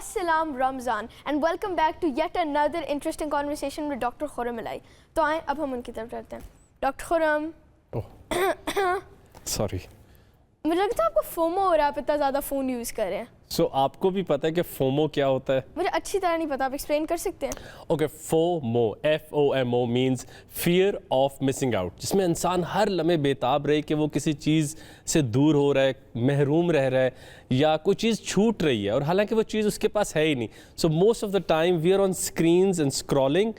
Assalam Ramzan and welcome back to yet another interesting conversation with Dr. Khurram Alai. تو آئیں اب ہم ان کی طرف چلتے ہیں. ڈاکٹر خرم, سوری مجھے لگتا ہے آپ کو فومو ہو رہا ہے, آپ اتنا زیادہ فون یوز کر رہے ہیں. سو آپ کو بھی پتہ ہے کہ فومو کیا ہوتا ہے؟ مجھے اچھی طرح نہیں پتا, آپ ایکسپلین کر سکتے ہیں؟ Okay, FOMO FOMO means fear of missing out, جس میں انسان ہر لمحے بےتاب رہے کہ وہ کسی چیز سے دور ہو رہا ہے, محروم رہ رہا ہے یا کوئی چیز چھوٹ رہی ہے, اور حالانکہ وہ چیز اس کے پاس ہے ہی نہیں. So most of the time we are on screens and scrolling,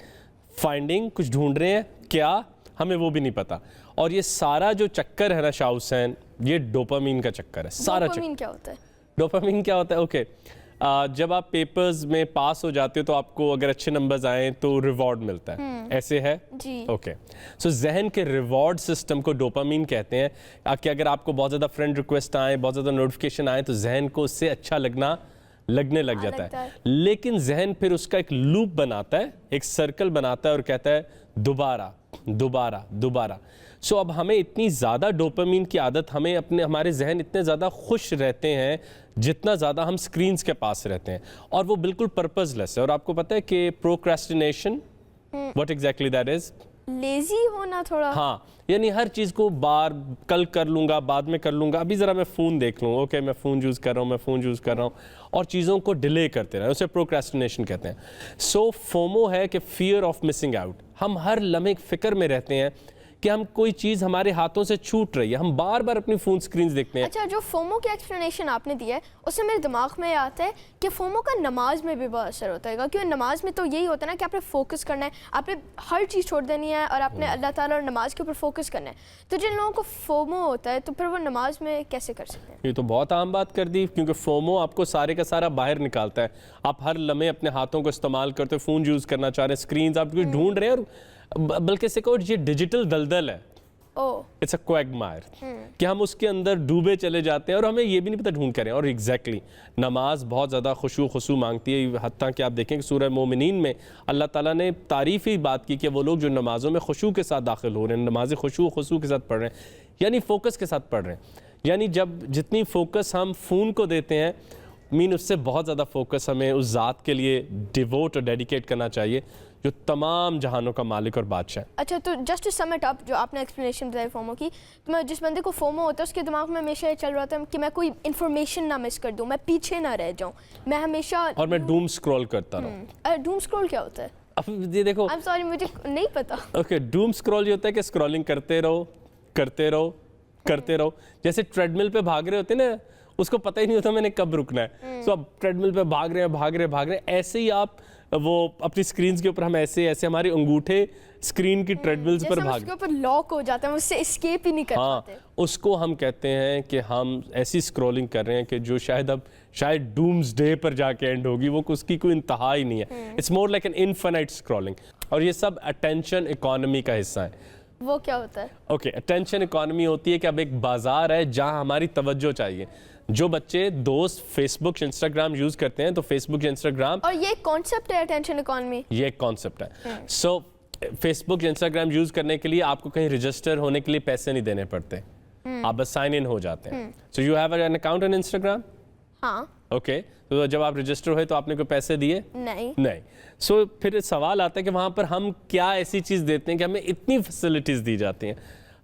finding, کچھ ڈھونڈ رہے ہیں, کیا ہمیں وہ بھی نہیں پتا. اور یہ سارا جو چکر ہے نا شاہ حسین, یہ ڈوپامین کا چکر ہے. سارا ڈوپامین کیا ہوتا ہے؟ ڈوپامین کیا ہوتا ہے؟ اوکے, جب آپ پیپرز میں پاس ہو جاتے ہو تو آپ کو اگر اچھے نمبرز آئیں تو ریوارڈ ملتا ہے, ایسے ہے جی. اوکے, سو ذہن کے ریوارڈ سسٹم کو ڈوپامین کہتے ہیں. کہ اگر آپ کو بہت زیادہ فرینڈ ریکویسٹ آئیں, بہت زیادہ نوٹیفیکیشن آئیں تو ذہن کو اس سے اچھا لگنے لگ جاتا ہے. لیکن ذہن پھر اس کا ایک لوپ بناتا ہے, ایک سرکل بناتا ہے اور کہتا ہے دوبارہ دوبارہ دوبارہ. سو اب ہمیں اتنی زیادہ ڈوپامین کی عادت, ہمارے ذہن اتنے زیادہ خوش رہتے ہیں جتنا زیادہ ہم سکرینز کے پاس رہتے ہیں, اور وہ بالکل پرپز لیس ہے. اور آپ کو پتہ ہے کہ procrastination what exactly that is? Lazy ہونا تھوڑا. ہاں, یعنی ہر چیز کو کل کر لوں گا, بعد میں کر لوں گا, ابھی ذرا میں فون دیکھ لوں, اوکے میں فون یوز کر رہا ہوں, اور چیزوں کو ڈیلے کرتے رہے, اسے پروکریسٹینیشن کہتے ہیں. سو فومو ہے کہ فیئر آف مسنگ آؤٹ. ہم ہر لمحے فکر میں رہتے ہیں کہ ہم کوئی چیز ہمارے ہاتھوں سے چھوٹ رہی ہے, ہم بار بار اپنی فون سکرینز دیکھتے ہیں. اچھا, جو فومو کی ایکسپلینیشن آپ نے دی ہے اس سے میرے دماغ میں آتا ہے کہ فومو کا نماز میں بھی بہت اثر ہوتا ہے گا, کیونکہ نماز میں تو یہی ہوتا ہے نا کہ آپ نے فوکس کرنا ہے, آپ نے ہر چیز چھوڑ دینی ہے اور آپ نے اللہ تعالیٰ اور نماز کے اوپر فوکس کرنا ہے. تو جن لوگوں کو فومو ہوتا ہے تو پھر وہ نماز میں کیسے کر سکتے ہیں؟ یہ تو بہت عام بات کر دی, کیونکہ فومو آپ کو سارے کا سارا باہر نکالتا ہے. آپ ہر لمحے اپنے ہاتھوں کو استعمال کرتے ہو, فون یوز کرنا چاہ رہے ہیں, سکرینز آپ کچھ ڈھونڈ رہے ہیں, اور بلکہ سے کہو یہ ڈیجیٹل دلدل ہے. اٹس اے کویگمائر, کہ ہم اس کے اندر ڈوبے چلے جاتے ہیں اور ہمیں یہ بھی نہیں پتہ ڈھونڈ کریں. اور ایگزیکٹلی نماز بہت زیادہ خشوع خضوع مانگتی ہے, حتیٰ کہ آپ دیکھیں کہ سورہ مومنین میں اللہ تعالیٰ نے تعریفی بات کی کہ وہ لوگ جو نمازوں میں خشوع کے ساتھ داخل ہو رہے ہیں, نمازیں خشوع خضوع کے ساتھ پڑھ رہے ہیں, یعنی فوکس کے ساتھ پڑھ رہے ہیں. یعنی جتنی فوکس ہم فون کو دیتے ہیں, اس سے بہت زیادہ فوکس ہمیں اس ذات کے لیے ڈیووٹ اور ڈیڈیکیٹ کرنا چاہیے جو تمام جہانوں کا مالک اور بادشاہ ہے. اچھا, تو just to sum it up, جو آپ نے ایکسپلینیشن بتائی فومو کی, تو میں جس بندے کو فومو ہوتا ہے اس کے دماغ میں ہمیشہ یہ چل رہا تھا کہ میں کوئی انفارمیشن نہ مس کر دوں, میں پیچھے نہ رہ جاؤں, میں ہمیشہ, اور میں ڈوم سکرول کرتا رہوں. ڈوم سکرول کیا ہوتا ہے؟ اب یہ دیکھو, I'm sorry, مجھے نہیں پتا. اوکے, ڈوم سکرول یہ ہوتا ہے کہ سکرولنگ کرتے رہو. جیسے ٹریڈ مل پہ بھاگ رہے ہوتے ہیں نا, اس کو پتہ ہی نہیں ہوتا میں نے کب رکنا ہے. سو اب ٹریڈ مل پہ بھاگ رہے ہیں, ایسے ہی آپ وہ اپنی سکرینز کے اوپر ہم ایسے ہمارے انگوٹھے سکرین کی ٹریڈ ملز پر بھاگ, اس کے اوپر لاک ہو جاتا ہے, اس سے اسکیپ ہی نہیں کر پاتے. اس کو ہم کہتے ہیں کہ ہم ایسی سکرولنگ کر رہے ہیں کہ جو شاید ڈومز ڈے پر جا کے اینڈ ہوگی, وہ اس کی کوئی انتہا ہی نہیں ہے. It's more like an infinite scrolling. اور یہ سب اٹینشن اکانومی کا حصہ ہے. وہ کیا ہوتا ہے؟ اوکے, اٹینشن اکانومی ہوتی ہے کہ اب ایک بازار ہے جہاں ہماری توجہ چاہیے. جو بچے دوست فیس بک انسٹاگرام یوز کرتے ہیں تو فیس بک انسٹاگرام, اور یہ کانسیپٹ ہے اٹینشن اکانومی, یہ ایک کانسیپٹ ہے. سو فیس بک انسٹاگرام یوز کرنے کے لیے آپ کو کہیں رجسٹر ہونے کے لیے پیسے نہیں دینے پڑتے, آپ بس سائن ان ہو جاتے ہیں. So you have an account in Instagram? ہاں. اوکے, تو جب آپ رجسٹر ہوئے تو آپ نے کوئی پیسے دیے؟ نہیں. سو پھر سوال آتا ہے کہ وہاں پر ہم کیا ایسی چیز دیتے ہیں کہ ہمیں اتنی فیسلٹیز دی جاتی ہیں.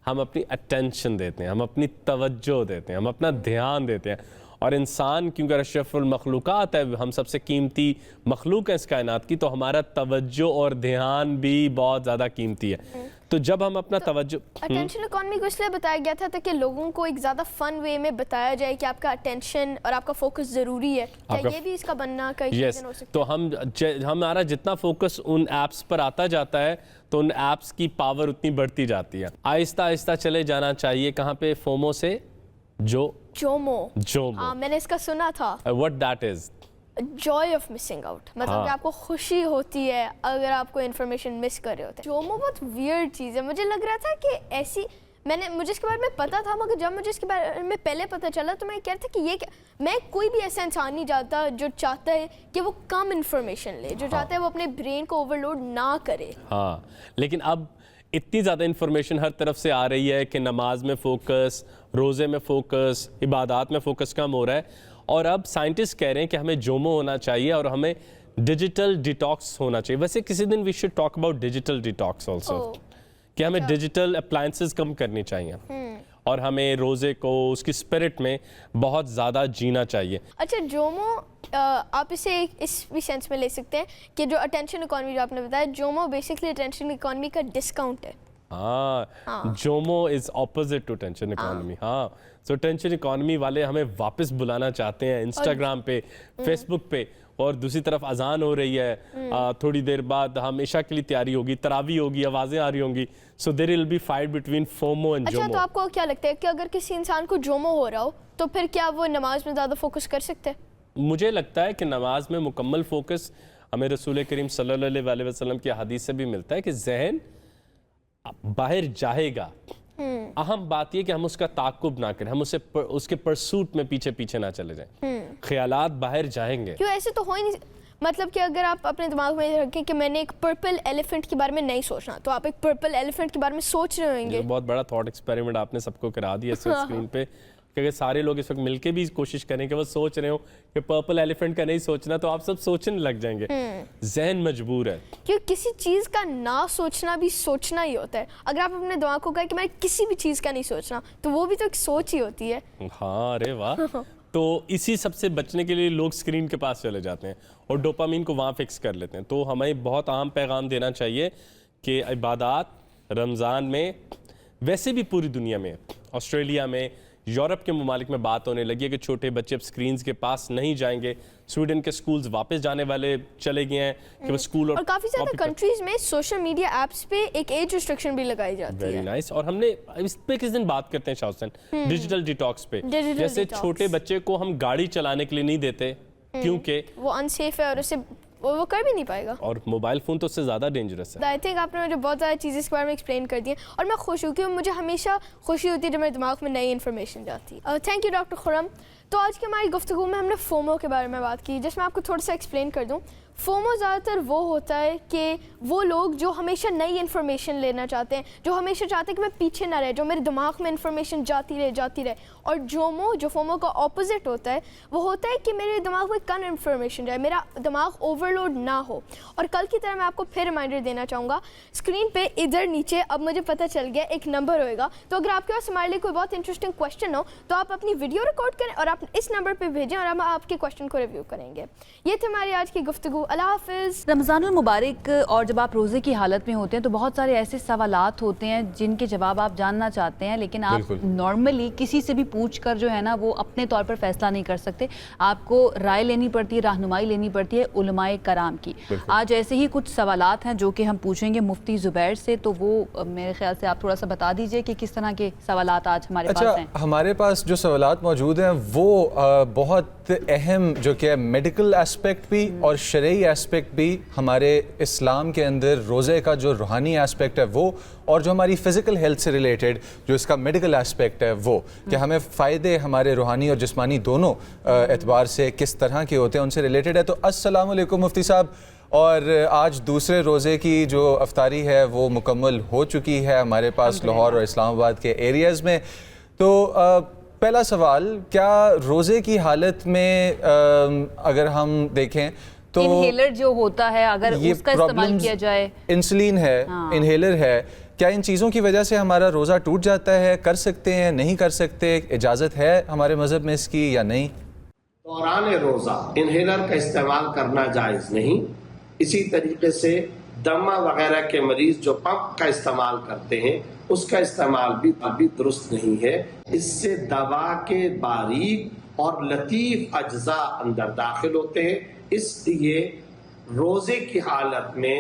ہم اپنی اٹینشن دیتے ہیں, ہم اپنی توجہ دیتے ہیں, ہم اپنا دھیان دیتے ہیں. اور انسان کیونکہ اشرف المخلوقات ہے, ہم سب سے قیمتی مخلوق ہے اس کائنات کی, تو ہمارا توجہ اور دھیان بھی بہت زیادہ قیمتی ہے. تو جب ہم اپنا توجہ, اٹینشن اکانومی کو اس لیے بتایا گیا تھا تاکہ لوگوں کو ایک زیادہ فن وے میں بتایا جائے کہ آپ کا اٹینشن اور آپ کا فوکس ضروری ہے. کیا یہ بھی اس کا بننا کا ایک ریزن ہو سکتا ہے؟ تو ہمارا جتنا فوکس ان ایپس پر آتا جاتا ہے تو ان ایپس کی پاور اتنی بڑھتی جاتی ہے. آہستہ آہستہ چلے جانا چاہیے کہاں پہ؟ فومو سے جومو. میں نے اس کا سنا تھا. What that is? joy of missing out, مطلب کہ آپ کو خوشی ہوتی ہے اگر آپ کو انفارمیشن مس کر رہے ہوتے ہیں. جومو بہت ویئرڈ چیز ہے. مجھے لگ رہا تھا کہ ایسی, مجھے اس کے بارے میں پتا تھا, مگر جب مجھے اس کے بارے میں پہلے پتا چلا تو میں کہہ رہا تھا کہ میں کوئی بھی ایسا انسان نہیں جاتا جو چاہتا ہے کہ وہ کم انفارمیشن لے, جو چاہتا ہے وہ اپنے برین کو اوور لوڈ نہ کرے. ہاں, لیکن اب اتنی زیادہ انفارمیشن ہر طرف سے آ رہی ہے کہ نماز میں فوکس, روزے میں فوکس, عبادات میں فوکس کم ہو رہا ہے. اور اب سائنٹسٹ کہہ رہے ہیں کہ ہمیں جومو ہونا چاہیے اور ہمیں ڈیجیٹل ڈیٹاکس ہونا چاہیے. ویسے کسی دن we should talk about digital detox also, کہ ہمیں ڈیجیٹل اپلائنسز کم کرنی چاہیے اور ہمیں روزے کو اس کی اسپرٹ میں بہت زیادہ جینا چاہیے. اچھا جومو آپ اسے اس بھی سینس میں لے سکتے ہیں کہ جو اٹینشن اکانومی جو آپ نے بتایا, جومو بیسکلی اٹینشن اکانومی کا ڈسکاؤنٹ ہے. ہاں, JOMO is opposite to tension economy. ہاں, سو ٹینشن اکانومی والے ہمیں واپس بلانا چاہتے ہیں انسٹاگرام پہ, فیس بک پہ, اور دوسری طرف اذان ہو رہی ہے, تھوڑی دیر بعد ہم عشاء کے لیے تیاری ہوگی, تراویح ہوگی, آوازیں آ رہی ہوں گی. So there will be fight between FOMO and JOMO. اچھا, تو آپ کو کیا لگتا ہے کہ اگر کسی انسان کو جومو ہو رہا ہو تو پھر کیا وہ نماز میں زیادہ فوکس کر سکتے ہیں؟ مجھے لگتا ہے کہ نماز میں مکمل فوکس ہمیں رسول کریم صلی اللہ علیہ وسلم کی حدیث سے بھی ملتا ہے کہ ذہن باہر جائے گا. اہم بات یہ کہ ہم اس کا تعاقب نہ کریں, ہم اس کے پرسوٹ میں پیچھے پیچھے نہ چلے جائیں. خیالات باہر جائیں گے. کیوں ایسے تو ہو ہی نہیں, مطلب کہ اگر آپ اپنے دماغ میں رکھیں کہ میں نے ایک پرپل ایلیفنٹ کے بارے میں نہیں سوچنا, تو آپ ایک پرپل ایلیفنٹ کے بارے میں سوچ رہے ہوئیں گے. بہت بڑا تھاٹ ایکسپیریمنٹ آپ نے سب کو کرا دیا اس اسکرین پہ, کہ اگر سارے لوگ اس وقت مل کے بھی کوشش کریں کہ وہ سوچ رہے ہوں کہ پرپل ایلیفنٹ کا نہیں سوچنا, تو آپ سب سوچنے لگ جائیں گے. ذہن مجبور ہے. کیوں کسی چیز کا نہ سوچنا بھی سوچنا ہی ہوتا ہے. اگر آپ اپنے دماغ کو کہیں کہ میں کسی بھی چیز کا نہیں سوچنا, تو وہ بھی تو ایک سوچ ہی ہوتی ہے. ہاں, ارے واہ. تو اسی سب سے بچنے کے لیے لوگ اسکرین کے پاس چلے جاتے ہیں اور ڈوپامین کو وہاں فکس کر لیتے ہیں. تو ہمیں بہت اہم پیغام دینا چاہیے کہ عبادات رمضان میں, ویسے بھی پوری دنیا میں, آسٹریلیا میں, یورپ کے ممالک میں بات ہونے لگی ہے کہ چھوٹے بچے اب سکرینز کے پاس نہیں جائیں گے. سویڈن کے سکولز واپس جانے والے چلے گئے ہیں کہ وہ سکول اور کافی زیادہ کنٹریز میں سوشل میڈیا ایپس پہ ایک ایج ریسٹرکشن بھی لگائی جاتی ہے. Very nice. اور ہم نے اس پہ کس دن بات کرتے ہیں شاہ حسین, ڈیجیٹل ڈیٹاکس پہ. جیسے چھوٹے بچے کو ہم گاڑی چلانے کے لیے نہیں دیتے کیونکہ وہ انسیف ہے اور اسے وہ کر بھی نہیں پائے گا, اور موبائل فون تو اس سے زیادہ ڈینجرس ہے. آئی تھنک آپ نے مجھے بہت زیادہ چیزیں اس کے بارے میں ایکسپلین کر دی ہیں, اور میں خوش ہوں کہ مجھے ہمیشہ خوشی ہوتی ہے جب میرے دماغ میں نئی انفارمیشن جاتی ہے. تھینک یو ڈاکٹر خرم. تو آج کی ہماری گفتگو میں ہم نے فومو کے بارے میں بات کی, جس میں آپ کو تھوڑا سا ایکسپلین کر دوں. فومو زیادہ تر وہ ہوتا ہے کہ وہ لوگ جو ہمیشہ نئی انفارمیشن لینا چاہتے ہیں, جو ہمیشہ چاہتے ہیں کہ میں پیچھے نہ رہ جاؤں, میرے دماغ میں انفارمیشن جاتی رہے. اور جومو, جو فومو کا اپوزٹ ہوتا ہے, وہ ہوتا ہے کہ میرے دماغ میں کم انفارمیشن جائے, میرا دماغ اوور لوڈ نہ ہو. اور کل کی طرح میں آپ کو پھر ریمائنڈر دینا چاہوں گا, اسکرین پہ ادھر نیچے اب مجھے پتہ چل گیا ایک نمبر ہوئے گا. تو اگر آپ کے پاس ہمارے لیے کوئی بہت انٹرسٹنگ کویشچن ہو تو آپ اپنی ویڈیو ریکارڈ کریں اور آپ اس نمبر پہ بھیجیں اور ہم آپ کے کویشچن کو ریویو کریں گے. یہ تھی ہماری آج کی گفتگو. اللہ حافظ. رمضان المبارک اور جب آپ روزے کی حالت میں ہوتے ہیں تو بہت سارے ایسے سوالات ہوتے ہیں جن کے جواب آپ جاننا چاہتے ہیں, لیکن آپ نارملی کسی سے بھی پوچھ کر جو ہے نا وہ اپنے طور پر فیصلہ نہیں کر سکتے. آپ کو رائے لینی پڑتی ہے, رہنمائی لینی پڑتی ہے علماء کرام کی. آج ایسے ہی کچھ سوالات ہیں جو کہ ہم پوچھیں گے مفتی زبیر سے, تو وہ میرے خیال سے آپ تھوڑا سا بتا دیجئے کہ کس طرح کے سوالات آج ہمارے پاس ہیں. ہمارے پاس جو سوالات موجود ہیں وہ بہت اہم, جو کہ میڈیکل ایسپیکٹ بھی اور شرعی ایسپیکٹ بھی, ہمارے اسلام کے اندر روزے کا جو روحانی ایسپیکٹ ہے وہ, اور جو ہماری فزیکل ہیلتھ سے ریلیٹڈ جو اس کا میڈیکل ایسپیکٹ ہے وہ, کہ ہمیں فائدے ہمارے روحانی اور جسمانی دونوں اعتبار سے کس طرح کے ہوتے ہیں, ان سے ریلیٹڈ ہے. تو السلام علیکم مفتی صاحب. اور آج دوسرے روزے کی جو افطاری ہے وہ مکمل ہو چکی ہے ہمارے پاس لاہور اور اسلام آباد کے ایریاز میں. تو پہلا سوال, کیا روزے کی حالت میں اگر ہم دیکھیں تو انہیلر جو ہوتا ہے اگر اس کا استعمال کیا جائے, انسولین ہے, انہیلر ہے, کیا ان چیزوں کی وجہ سے ہمارا روزہ ٹوٹ جاتا ہے؟ کر سکتے ہیں, نہیں کر سکتے, اجازت ہے ہمارے مذہب میں اس کی یا نہیں؟ دوران روزہ انہیلر کا استعمال کرنا جائز نہیں. اسی طریقے سے دمہ وغیرہ کے مریض جو پمپ کا استعمال کرتے ہیں اس کا استعمال بھی درست نہیں ہے. اس سے دوا کے باریک اور لطیف اجزاء اندر داخل ہوتے ہیں. اس لیے روزے کی حالت میں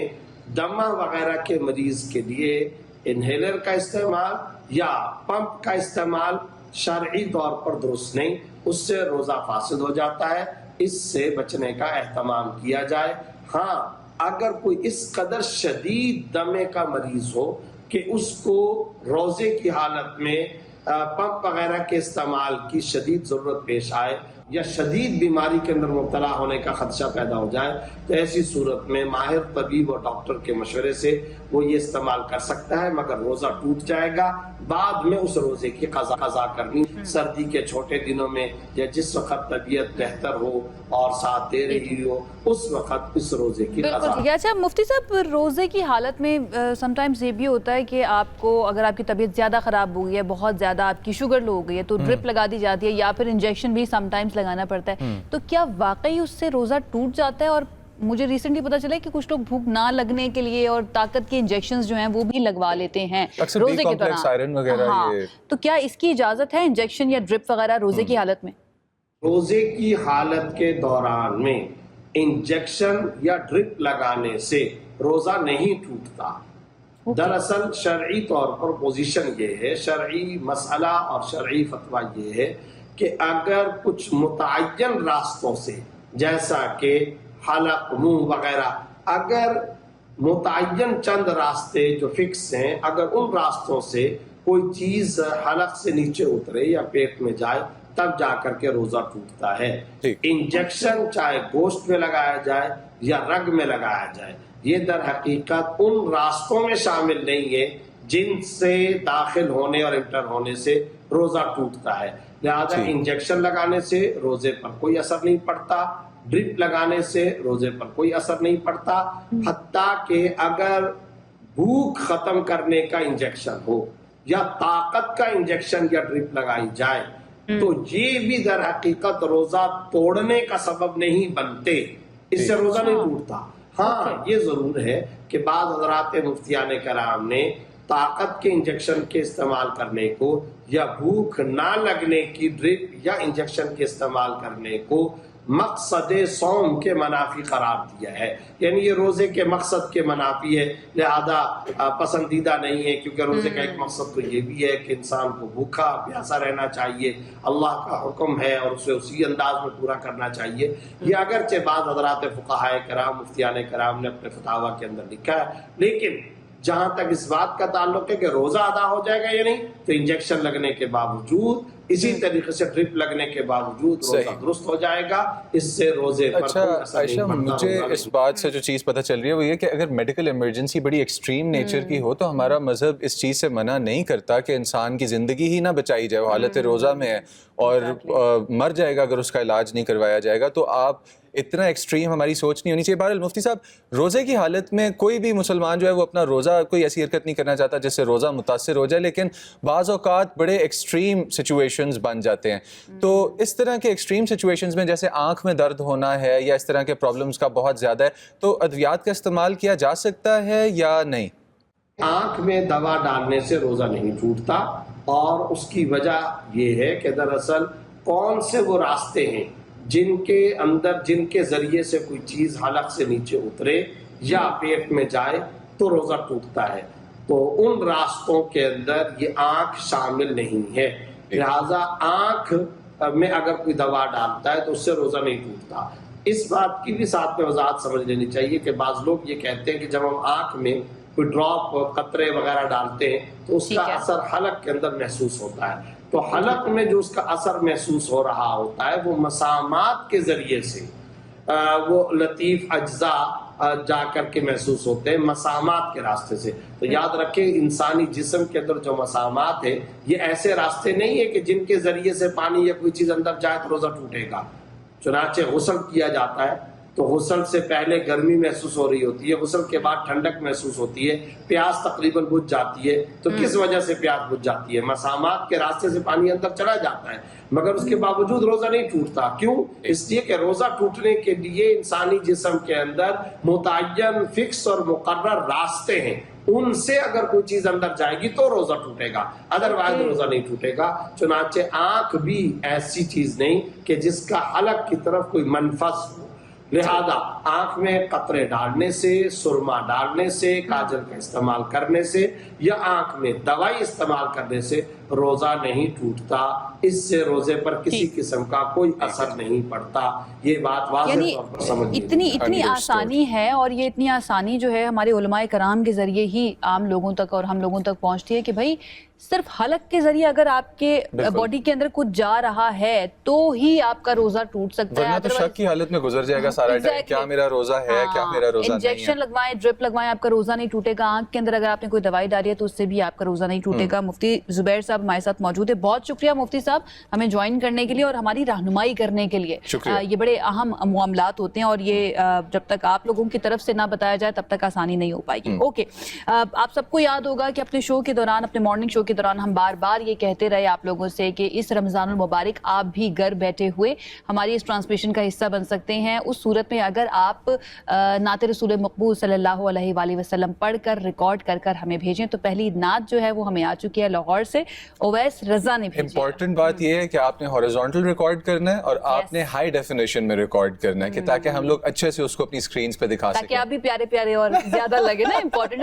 دمہ وغیرہ کے مریض کے لیے انہیلر کا استعمال یا پمپ کا استعمال شرعی طور پر درست نہیں. اس سے روزہ فاسد ہو جاتا ہے. اس سے بچنے کا اہتمام کیا جائے. ہاں, اگر کوئی اس قدر شدید دمے کا مریض ہو کہ اس کو روزے کی حالت میں پمپ وغیرہ کے استعمال کی شدید ضرورت پیش آئے یا شدید بیماری کے اندر مبتلا ہونے کا خدشہ پیدا ہو جائے تو ایسی صورت میں ماہر طبیب اور ڈاکٹر کے مشورے سے وہ یہ استعمال کر سکتا ہے، مگر روزہ ٹوٹ جائے گا، بعد میں اس روزے کی قضا کرنی، سردی کے چھوٹے دنوں میں یا جس وقت طبیعت بہتر ہو اور ساتھ دے رہی ہو اس وقت اس روزے کی قضا۔ بالکل ٹھیک ہے۔ اچھا مفتی صاحب، روزے کی حالت میں سم ٹائمز یہ بھی ہوتا ہے کہ آپ کو اگر آپ کی طبیعت زیادہ خراب ہو گئی ہے، بہت زیادہ آپ کی شوگر لو ہو گئی ہے، تو ڈرپ لگا دی جاتی ہے یا پھر انجیکشن بھی سم ٹائمز لگانا پڑتا ہے، تو کیا واقعی اس سے روزہ ٹوٹ جاتا ہے؟ اور مجھے ریسنٹلی پتا چلا ہے کہ کچھ لوگ بھوک نہ لگنے کے لیے اور طاقت کے انجیکشنز جو ہیں وہ بھی لگوا لیتے ہیں روزے کے دوران۔ ہاں، تو کیا اس کی اجازت ہے انجیکشن یا ڈرپ وغیرہ روزے کی حالت میں؟ روزے کی حالت کے دوران میں انجیکشن یا ڈرپ لگانے سے روزہ نہیں ٹوٹتا۔ دراصل شرعی طور پر پوزیشن یہ ہے، شرعی مسئلہ اور شرعی فتویٰ یہ ہے کہ اگر کچھ متعین راستوں سے جیسا کہ حلق، منہ وغیرہ، اگر متعین چند راستے جو فکس ہیں، اگر ان راستوں سے کوئی چیز حلق سے نیچے اترے یا پیٹ میں جائے تب جا کر کے روزہ ٹوٹتا ہے۔ انجیکشن چاہے گوشت میں لگایا جائے یا رگ میں لگایا جائے، یہ در حقیقت ان راستوں میں شامل نہیں ہے جن سے داخل ہونے اور انٹر ہونے سے روزہ ٹوٹتا ہے، لہذا انجیکشن لگانے سے روزے پر کوئی اثر نہیں پڑتا، ڈرپ لگانے سے روزے پر کوئی اثر نہیں پڑتا، حتیٰ کہ اگر بھوک ختم کرنے کا انجیکشن ہو یا طاقت کا انجیکشن یا ڈرپ لگائی جائے تو یہ بھی در حقیقت روزہ توڑنے کا سبب نہیں بنتے، اس سے روزہ نہیں ٹوٹتا۔ ہاں یہ ضرور ہے کہ بعض حضرات مفتیان کرام نے طاقت کے انجیکشن کے استعمال کرنے کو یا بھوک نہ لگنے کی ڈرپ یا انجیکشن کے استعمال کرنے کو مقصد صوم کے منافی قرار دیا ہے، یعنی یہ روزے کے مقصد کے منافی ہے، لہذا پسندیدہ نہیں ہے، کیونکہ روزے کا ایک مقصد تو یہ بھی ہے کہ انسان کو بھوکا پیاسا رہنا چاہیے، اللہ کا حکم ہے اور اسے اسی انداز میں پورا کرنا چاہیے۔ یہ اگرچہ بعض حضرات فقہائے کرام، مفتیان کرام نے اپنے فتاویٰ کے اندر لکھا ہے، لیکن جہاں تک اس بات کا تعلق ہے کہ روزہ ادا ہو جائے گا یا نہیں، تو انجیکشن لگنے کے باوجود، اسی طریقے سے ڈرپ لگنے کے باوجود روزہ درست ہو جائے گا، اس سے روزے پر کوئی اثر نہیں پڑتا۔ مجھے اس بات سے جو چیز پتہ چل رہی ہے وہ یہ کہ اگر میڈیکل ایمرجنسی بڑی ایکسٹریم نیچر کی ہو تو ہمارا مذہب اس چیز سے منع نہیں کرتا کہ انسان کی زندگی ہی نہ بچائی جائے، وہ حالت روزہ میں ہے اور مر جائے گا اگر اس کا علاج نہیں کروایا جائے گا، تو آپ اتنا ایکسٹریم ہماری سوچ نہیں ہونی چاہیے۔ بہرحال مفتی صاحب، روزے کی حالت میں کوئی بھی مسلمان جو ہے وہ اپنا روزہ کوئی ایسی حرکت نہیں کرنا چاہتا جس سے روزہ متاثر ہو جائے، لیکن بعض اوقات بڑے ایکسٹریم سچویشنز بن جاتے ہیں، تو اس طرح کے ایکسٹریم سچویشنز میں جیسے آنکھ میں درد ہونا ہے یا اس طرح کے پرابلمز کا بہت زیادہ ہے، تو ادویات کا استعمال کیا جا سکتا ہے یا نہیں؟ آنکھ میں دوا ڈالنے سے روزہ نہیں ٹوٹتا، اور اس کی وجہ یہ ہے کہ دراصل کون سے وہ راستے ہیں جن کے ذریعے سے کوئی چیز حلق سے نیچے اترے یا پیٹ میں جائے تو روزہ ٹوٹتا ہے، تو ان راستوں کے اندر یہ آنکھ شامل نہیں ہے، لہذا آنکھ میں اگر کوئی دوا ڈالتا ہے تو اس سے روزہ نہیں ٹوٹتا۔ اس بات کی بھی ساتھ میں وضاحت سمجھ لینی چاہیے کہ بعض لوگ یہ کہتے ہیں کہ جب ہم آنکھ میں کوئی ڈراپ قطرے وغیرہ ڈالتے ہیں تو اس کا اثر حلق کے اندر محسوس ہوتا ہے، تو حلق میں جو اس کا اثر محسوس ہو رہا ہوتا ہے وہ مسامات کے ذریعے سے، وہ لطیف اجزاء جا کر کے محسوس ہوتے ہیں مسامات کے راستے سے۔ تو یاد رکھیں انسانی جسم کے اندر جو مسامات ہے یہ ایسے راستے نہیں ہے کہ جن کے ذریعے سے پانی یا کوئی چیز اندر جائے تو روزہ ٹوٹے گا۔ چنانچہ غسل کیا جاتا ہے تو غسل سے پہلے گرمی محسوس ہو رہی ہوتی ہے، غسل کے بعد ٹھنڈک محسوس ہوتی ہے، پیاس تقریباً بجھ جاتی ہے، تو کس وجہ سے پیاس بجھ جاتی ہے؟ مسامات کے راستے سے پانی اندر چلا جاتا ہے، مگر اس کے باوجود روزہ نہیں ٹوٹتا۔ کیوں؟ اس لیے کہ روزہ ٹوٹنے کے لیے انسانی جسم کے اندر متعین فکس اور مقرر راستے ہیں، ان سے اگر کوئی چیز اندر جائے گی تو روزہ ٹوٹے گا، ادروائز روزہ نہیں ٹوٹے گا۔ چنانچہ آنکھ بھی ایسی چیز نہیں کہ جس کا حلق کی طرف کوئی منفذ ہو، لہذا آنکھ میں قطرے ڈالنے سے، سرما ڈالنے سے، کاجل کا استعمال کرنے سے یا آنکھ میں دوائی استعمال کرنے سے روزہ نہیں ٹوٹتا، اس سے روزے پر کسی قسم کا کوئی اثر نہیں پڑتا. یہ بات واضح یعنی طور پر سمجھ لیجیے. اتنی آسانی ہے، اور یہ اتنی آسانی جو ہے ہمارے علماء کرام کے ذریعے ہی عام لوگوں تک اور ہم لوگوں تک پہنچتی ہے کہ بھائی صرف حلق کے ذریعے اگر آپ کے باڈی کے اندر کچھ جا رہا ہے تو ہی آپ کا روزہ ٹوٹ سکتا ہے. ورنہ تو شک کی حالت میں گزر جائے گا سارا ٹائم، کیا میرا روزہ ہے کیا میرا روزہ نہیں ہے. انجیکشن لگوائیں، ڈرپ لگوائیں، آپ کا روزہ نہیں ٹوٹے گا. آنکھ کے اندر اگر آپ نے کوئی دوائی ڈالی ہے تو اس سے بھی آپ کا روزہ نہیں ٹوٹے گا. مفتی زبیر صاحب ہمارے ساتھ موجود ہے. بہت شکریہ مفتی صاحب ہمیں جوائن کرنے کے لیے اور ہماری رہنمائی کرنے کے لیے. یہ بڑے اہم معاملات ہوتے ہیں اور یہ جب تک آپ لوگوں کی طرف سے نہ بتایا جائے تب تک آسانی نہیں ہو پائے گی. اوکے، آپ سب کو یاد ہوگا کہ اپنے شو کے دوران، اپنے مارننگ شو کے دوران ہم بار بار یہ کہتے رہے آپ لوگوں سے کہ اس رمضان المبارک آپ بھی گھر بیٹھے ہوئے ہماری اس ٹرانسمیشن کا حصہ بن سکتے ہیں اس صورت میں اگر آپ نعت رسول مقبول صلی اللہ علیہ وآلہ وسلم پڑھ کر ریکارڈ کر کر ہمیں بھیجیں. تو پہلی نعت جو ہے وہ ہمیں آ چکی ہے لاہور سے، اویس رضا نے بھیجی. امپورٹنٹ بات یہ ہے کہ آپ نے ہاریزونٹل ریکارڈ کرنا ہے اور آپ نے ہائی ڈیفینیشن میں ریکارڈ کرنا ہے کہ تاکہ ہم لوگ اچھے سے اس کو اپنی اسکرینز پہ دکھا سکیں، تاکہ آپ بھی پیارے پیارے اور زیادہ لگے نا. امپورٹنٹ